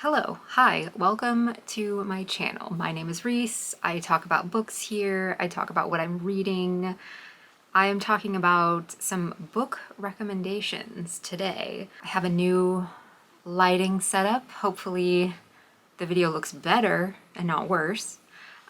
Hello, hi, welcome to my channel. My name is Reese. I talk about books here. I talk about what I'm reading. I am talking about some book recommendations today. I have a new lighting setup. Hopefully the video looks better and not worse.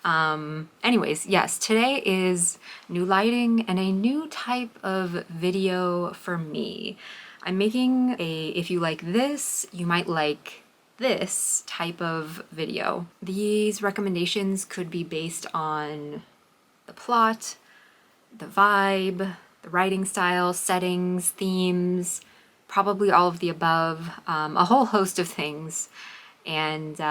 Anyways, yes, today is new lighting and a new type of video for me. I'm making a, if you like this, you might like this type of video. These recommendations could be based on the plot, the vibe, the writing style, settings, themes, probably all of the above, a whole host of things. And,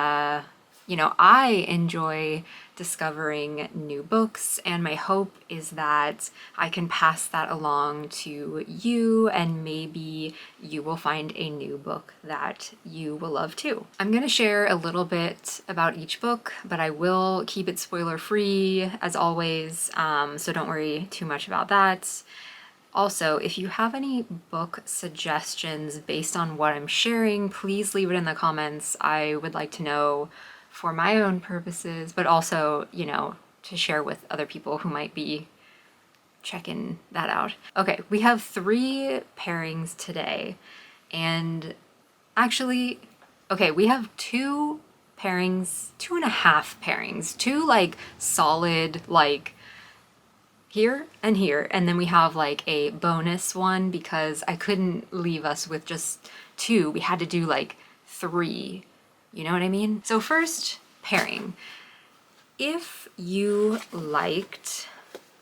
I enjoy discovering new books, and my hope is that I can pass that along to you, and maybe you will find a new book that you will love too. I'm going to share a little bit about each book, but I will keep it spoiler free as always, so don't worry too much about that. Also, if you have any book suggestions based on what I'm sharing, please leave it in the comments. I would like to know for my own purposes, but also, to share with other people who might be checking that out. Okay, we have 3 pairings today, and actually, okay, we have 2 pairings, 2.5 pairings, 2 like solid, like here and here, and then we have like a bonus one because I couldn't leave us with just 2. We had to do like 3. You know what I mean? So first pairing. If you liked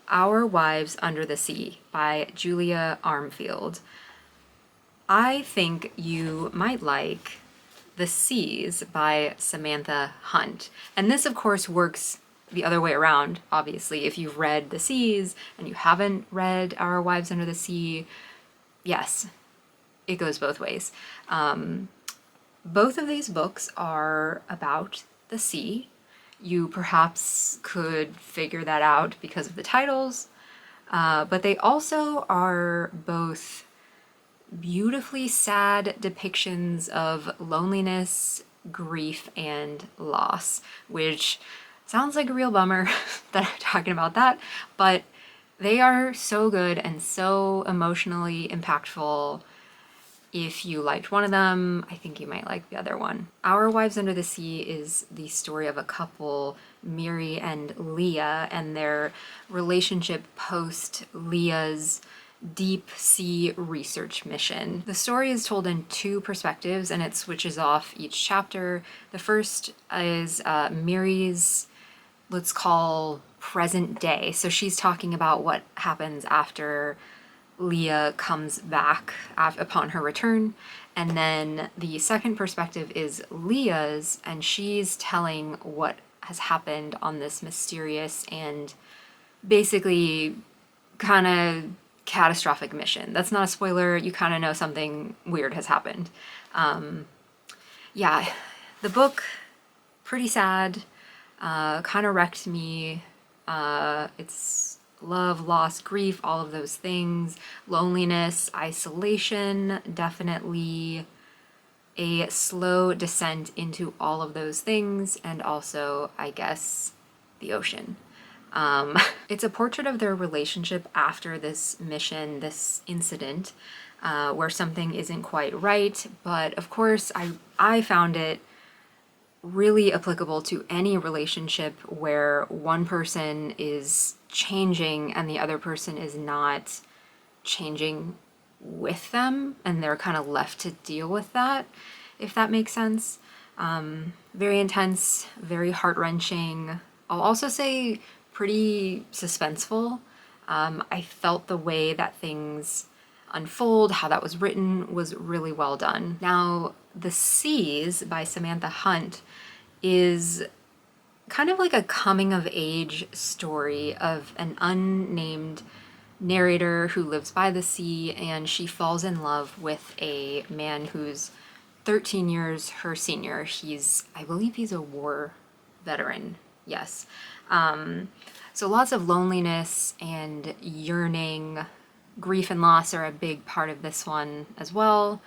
Our Wives Under the Sea by Julia Armfield, I think you might like The Seas by Samantha Hunt. And this of course works the other way around, obviously. If you've read The Seas and you haven't read Our Wives Under the Sea, yes, it goes both ways. Both of these books are about the sea. You perhaps could figure that out because of the titles, but they also are both beautifully sad depictions of loneliness, grief, and loss, which sounds like a real bummer that I'm talking about that, but they are so good and so emotionally impactful. If you liked one of them, I think you might like the other one. Our Wives Under the Sea is the story of a couple, Miri and Leah, and their relationship post Leah's deep sea research mission. The story is told in 2 perspectives and it switches off each chapter. The first is Miri's, let's call present day. So she's talking about what happens after Leah comes back upon her return. And then the second perspective is Leah's, and she's telling what has happened on this mysterious and basically kind of catastrophic mission. That's not a spoiler, you kind of know something weird has happened. Yeah, the book, pretty sad, kind of wrecked me. It's love, loss, grief, all of those things, loneliness, isolation, definitely a slow descent into all of those things, and also, I guess, the ocean. It's a portrait of their relationship after this mission, this incident, where something isn't quite right, but of course I found it really applicable to any relationship where one person is changing and the other person is not changing with them, and they're kind of left to deal with that, if that makes sense. Very intense, very heart-wrenching. I'll also say pretty suspenseful. I felt the way that things unfold, how that was written, was really well done. Now, The Seas by Samantha Hunt is kind of like a coming-of-age story of an unnamed narrator who lives by the sea, and she falls in love with a man who's 13 years her senior. I believe he's a war veteran, yes. So lots of loneliness and yearning. Grief and loss are a big part of this one as well.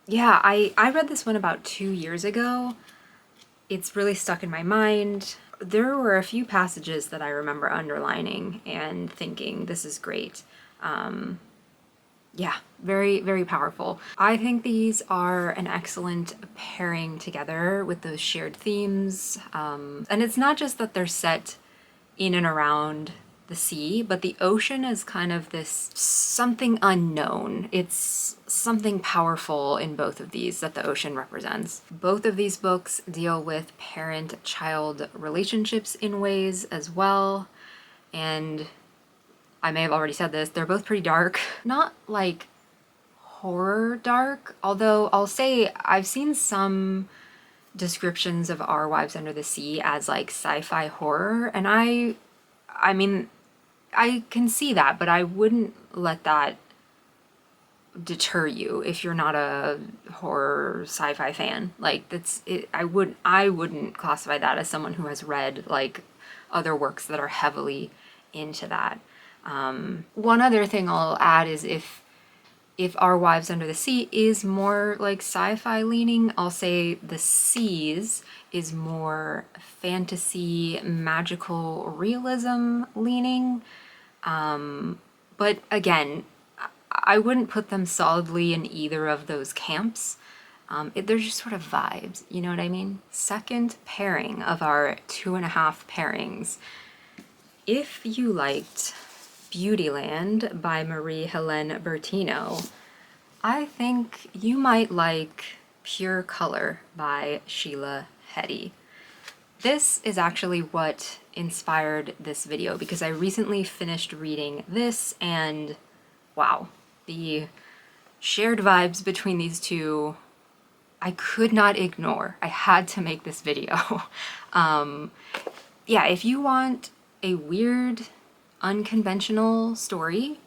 Yeah, I read this one about 2 years ago. It's really stuck in my mind. There were a few passages that I remember underlining and thinking, this is great. Yeah, very, very powerful. I think these are an excellent pairing together with those shared themes. And it's not just that they're set in and around the sea, but the ocean is kind of this something unknown. It's something powerful in both of these that the ocean represents. Both of these books deal with parent-child relationships in ways as well. And I may have already said this, they're both pretty dark. Not like horror dark, although I'll say I've seen some descriptions of Our Wives Under the Sea as like sci-fi horror, and I mean, I can see that, but I wouldn't let that deter you if you're not a horror sci-fi fan. Like that's it, I wouldn't classify that as someone who has read like other works that are heavily into that. One other thing I'll add is if Our Wives Under the Sea is more like sci-fi leaning, I'll say The Seas is more fantasy, magical realism leaning. But again, I wouldn't put them solidly in either of those camps. They're just sort of vibes, you know what I mean? Second pairing of our 2.5 pairings. If you liked Beautyland by Marie-Helene Bertino, I think you might like Pure Color by Sheila Heti. This is actually what inspired this video because I recently finished reading this and wow, the shared vibes between these two I could not ignore. I had to make this video. Yeah, if you want a weird, unconventional story,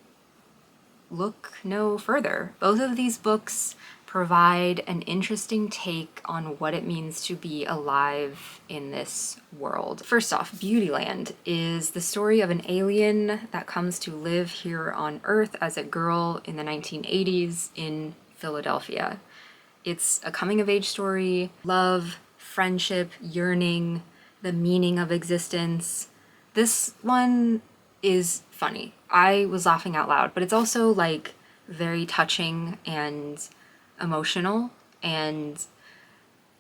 look no further. Both of these books provide an interesting take on what it means to be alive in this world. First off, Beautyland is the story of an alien that comes to live here on Earth as a girl in the 1980s in Philadelphia. It's a coming-of-age story, love, friendship, yearning, the meaning of existence. This one is funny. I was laughing out loud, but it's also like very touching and emotional, and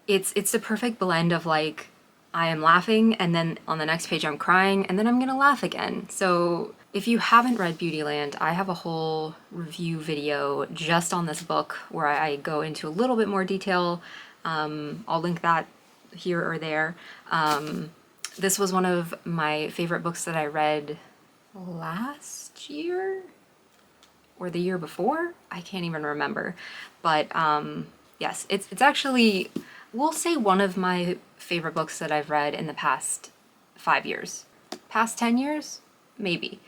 it's the perfect blend of like I am laughing and then on the next page I'm crying and then I'm gonna laugh again. So if you haven't read Beautyland, I have a whole review video just on this book where I go into a little bit more detail. I'll link that here or there. This was one of my favorite books that I read last year or the year before. I can't even remember, but yes, it's actually, we'll say, one of my favorite books that I've read in the past 5 years. Past 10 years? Maybe.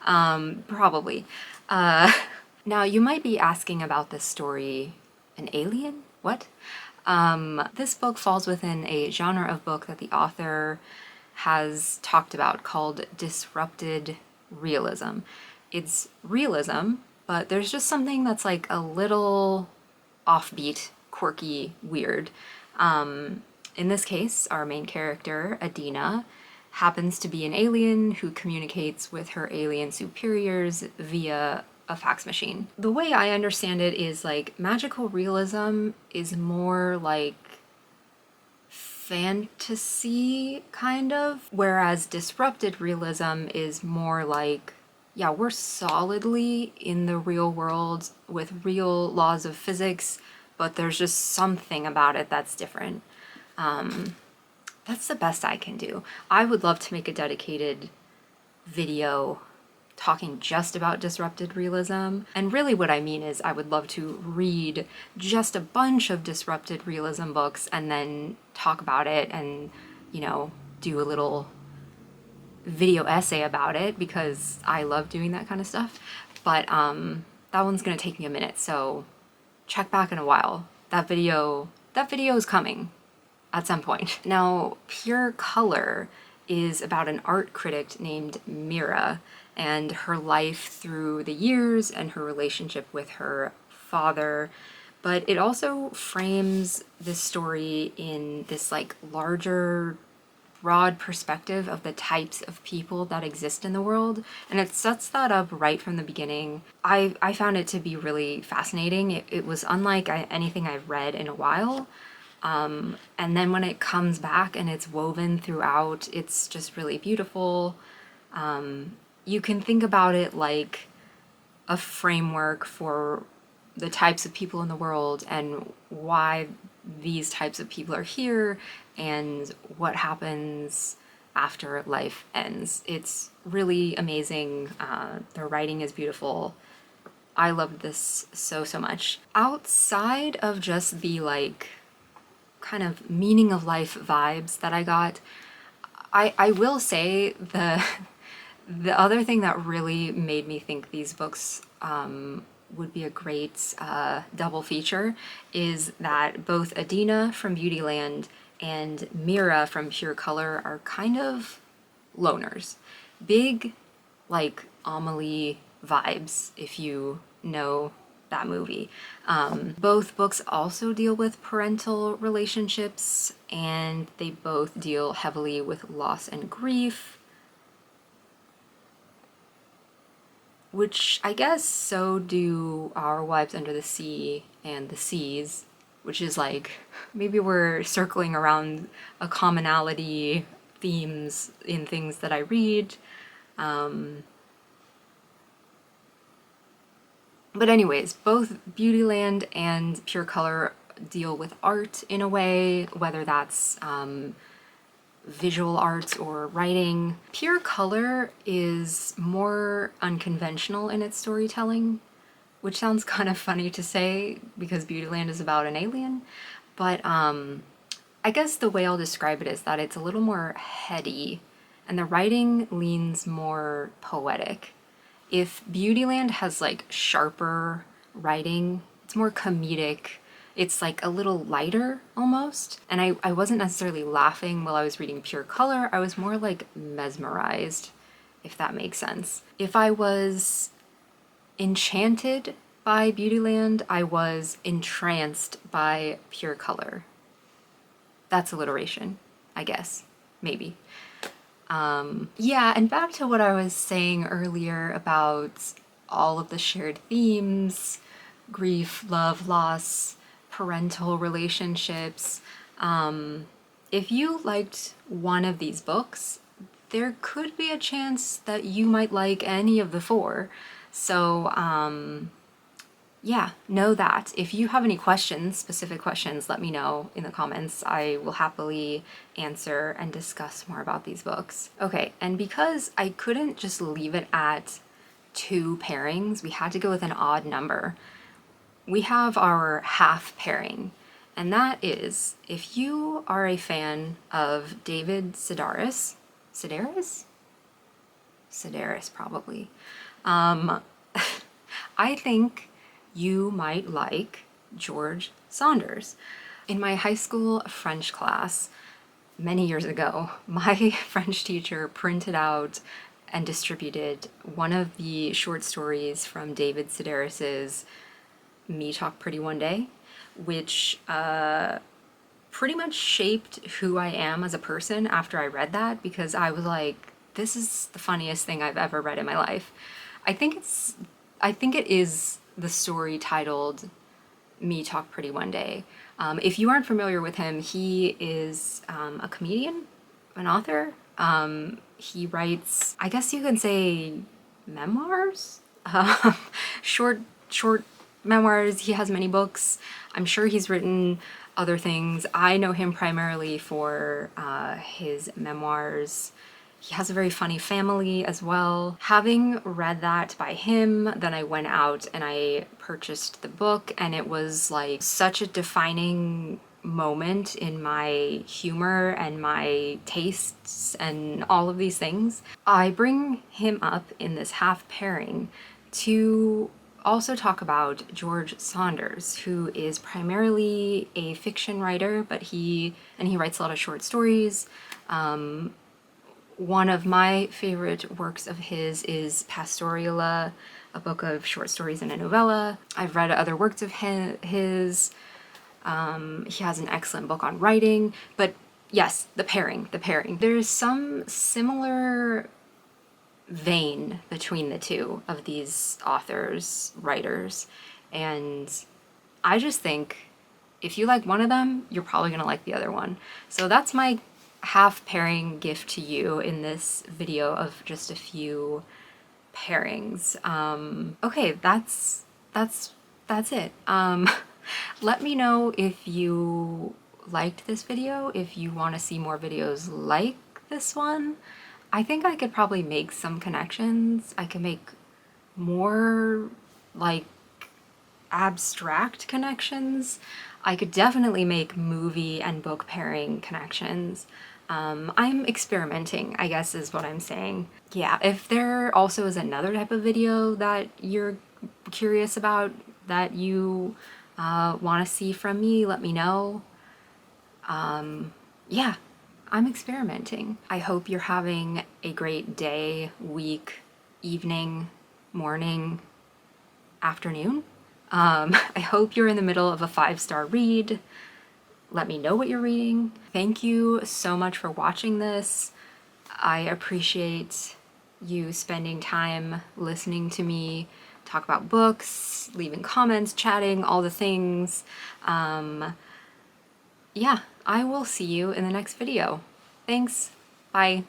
Probably. Now you might be asking about this story, an alien? What? This book falls within a genre of book that the author has talked about called disrupted realism. It's realism, but there's just something that's like a little offbeat, quirky, weird. In this case, our main character, Adina, happens to be an alien who communicates with her alien superiors via a fax machine. The way I understand it is like magical realism is more like fantasy, kind of, whereas disrupted realism is more like, yeah, we're solidly in the real world with real laws of physics, but there's just something about it that's different. That's the best I can do. I would love to make a dedicated video talking just about disrupted realism. And really what I mean is I would love to read just a bunch of disrupted realism books and then talk about it and, you know, do a little video essay about it because I love doing that kind of stuff. But that one's gonna take me a minute, so check back in a while. That video is coming at some point. Now, Pure Color is about an art critic named Mira and her life through the years and her relationship with her father. but it also frames this story in this like larger, broad perspective of the types of people that exist in the world, and it sets that up right from the beginning. I found it to be really fascinating. It was unlike anything I've read in a while. And then when it comes back and it's woven throughout, it's just really beautiful. You can think about it like a framework for the types of people in the world and why these types of people are here and what happens after life ends. It's really amazing. The writing is beautiful. I loved this so, so much. Outside of just the like kind of meaning of life vibes that I got, I will say the other thing that really made me think these books would be a great double feature is that both Adina from Beautyland and Mira from Pure Color are kind of loners. Big, like, Amelie vibes, if you know that movie. Both books also deal with parental relationships, and they both deal heavily with loss and grief, which I guess so do Our Wives Under the Sea and The Seas, which is like, maybe we're circling around a commonality themes in things that I read. But anyways, both Beautyland and Pure Color deal with art in a way, whether that's visual arts or writing. Pure Color is more unconventional in its storytelling, which sounds kind of funny to say because Beautyland is about an alien, but I guess the way I'll describe it is that it's a little more heady and the writing leans more poetic. If Beautyland has like sharper writing, it's more comedic, it's like a little lighter almost. And I wasn't necessarily laughing while I was reading Pure Color, I was more like mesmerized, if that makes sense. If I was enchanted by Beautyland, I was entranced by Pure Color. That's alliteration, I guess, maybe. Yeah, and back to what I was saying earlier about all of the shared themes, grief, love, loss, parental relationships. If you liked one of these books, there could be a chance that you might like any of the four. So, yeah, know that. If you have any questions, specific questions, let me know in the comments. I will happily answer and discuss more about these books. Okay, and because I couldn't just leave it at 2 pairings, we had to go with an odd number. We have our half pairing, and that is if you are a fan of David Sedaris, Sedaris probably. I think you might like George Saunders. In my high school French class, many years ago, my French teacher printed out and distributed one of the short stories from David Sedaris's Me Talk Pretty One Day, which pretty much shaped who I am as a person after I read that, because I was like, this is the funniest thing I've ever read in my life. I think it is the story titled Me Talk Pretty One Day. If you aren't familiar with him, he is a comedian, an author. He writes, I guess you can say, memoirs? Short memoirs. He has many books. I'm sure he's written other things. I know him primarily for his memoirs. He has a very funny family as well. Having read that by him, then I went out and I purchased the book, and it was like such a defining moment in my humor and my tastes and all of these things. I bring him up in this half pairing to also talk about George Saunders, who is primarily a fiction writer, but he writes a lot of short stories. One of my favorite works of his is Pastoralia, a book of short stories and a novella. I've read other works of his. He has an excellent book on writing, but yes, the pairing. There's some similar vein between the two of these authors, writers, and I just think if you like one of them, you're probably gonna like the other one. So that's my half pairing gift to you in this video of just a few pairings. Okay, that's it. Let me know if you liked this video, if you want to see more videos like this one. I think I could probably make some connections. I could make more like abstract connections. I could definitely make movie and book pairing connections. I'm experimenting, I guess is what I'm saying. Yeah, if there also is another type of video that you're curious about, that you want to see from me, let me know. Yeah, I'm experimenting. I hope you're having a great day, week, evening, morning, afternoon. I hope you're in the middle of a 5-star read. Let me know what you're reading. Thank you so much for watching this. I appreciate you spending time listening to me talk about books, leaving comments, chatting, all the things. Yeah, I will see you in the next video. Thanks. Bye.